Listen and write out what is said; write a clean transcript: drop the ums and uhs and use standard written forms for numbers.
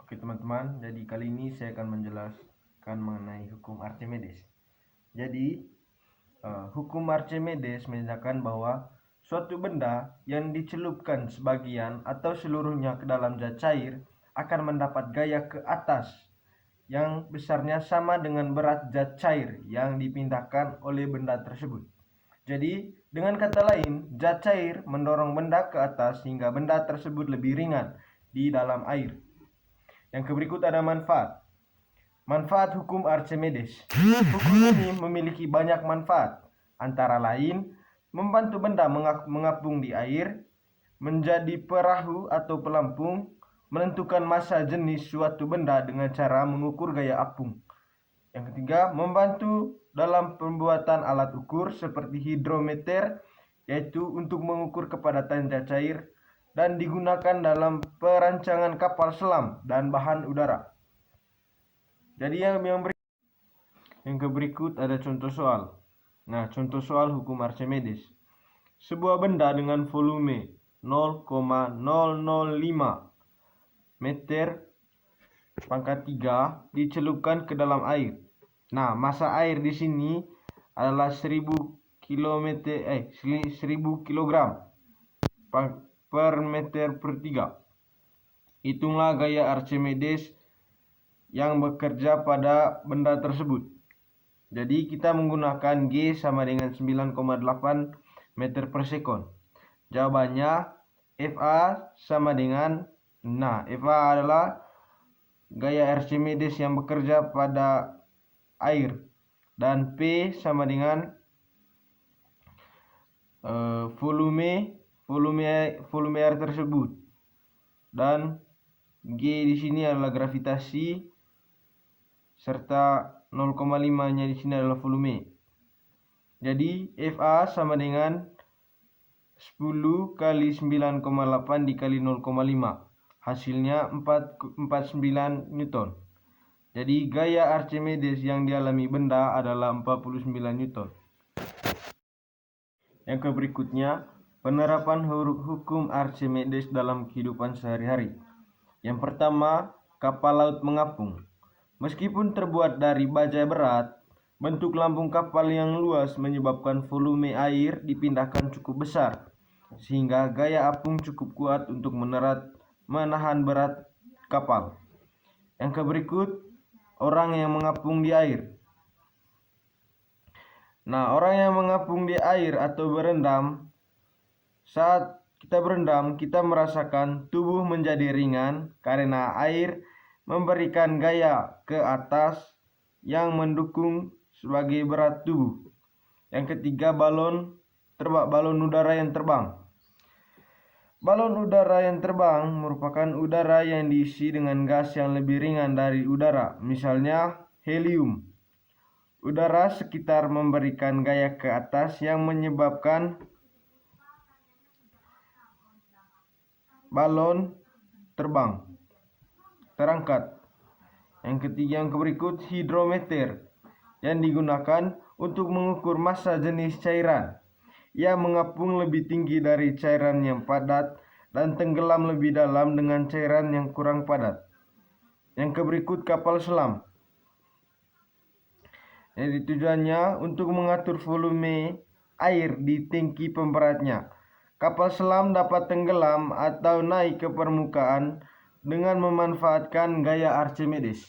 Oke teman-teman, jadi kali ini saya akan menjelaskan mengenai hukum Archimedes. Jadi hukum Archimedes menyatakan bahwa suatu benda yang dicelupkan sebagian atau seluruhnya ke dalam zat cair akan mendapat gaya ke atas yang besarnya sama dengan berat zat cair yang dipindahkan oleh benda tersebut. Jadi dengan kata lain, zat cair mendorong benda ke atas hingga benda tersebut lebih ringan di dalam air. Yang berikut ada manfaat. Manfaat hukum Archimedes. Hukum ini memiliki banyak manfaat, antara lain membantu benda mengapung di air, menjadi perahu atau pelampung, menentukan massa jenis suatu benda dengan cara mengukur gaya apung. Yang ketiga, membantu dalam pembuatan alat ukur seperti hidrometer, yaitu untuk mengukur kepadatan zat cair, dan digunakan dalam perancangan kapal selam dan bahan udara. Jadi yang berikut ada contoh soal. Nah, contoh soal hukum Archimedes. Sebuah benda dengan volume 0,005 meter pangkat 3 dicelupkan ke dalam air. Nah, massa air di sini adalah 1000 kilogram per meter per 3. Hitunglah gaya Archimedes yang bekerja pada benda tersebut. Jadi kita menggunakan G sama dengan 9,8 meter per sekon. Jawabannya FA sama dengan, FA adalah gaya Archimedes yang bekerja pada air, dan P sama dengan volume air tersebut, dan G di sini adalah gravitasi serta 0,5-nya di sini adalah volume. Jadi FA sama dengan 10 kali 9,8 dikali 0,5. Hasilnya 49 Newton. Jadi gaya Archimedes yang dialami benda adalah 49 Newton. Yang berikutnya, penerapan hukum Archimedes dalam kehidupan sehari-hari. Yang pertama, kapal laut mengapung. Meskipun terbuat dari baja berat, bentuk lambung kapal yang luas menyebabkan volume air dipindahkan cukup besar, sehingga gaya apung cukup kuat untuk menahan berat kapal. Yang berikut, orang yang mengapung di air. Nah, orang yang mengapung di air atau berendam, saat kita berendam, kita merasakan tubuh menjadi ringan karena air memberikan gaya ke atas yang mendukung sebagai berat tubuh. Yang ketiga, balon udara yang terbang. Balon udara yang terbang merupakan udara yang diisi dengan gas yang lebih ringan dari udara, misalnya helium. Udara sekitar memberikan gaya ke atas yang menyebabkan balon terangkat. Yang ketiga, yang berikut, hidrometer yang digunakan untuk mengukur massa jenis cairan. Ia mengapung lebih tinggi dari cairan yang padat dan tenggelam lebih dalam dengan cairan yang kurang padat. Yang berikut, kapal selam. Jadi tujuannya untuk mengatur volume air di tangki pemberatnya. Kapal selam dapat tenggelam atau naik ke permukaan dengan memanfaatkan gaya Archimedes.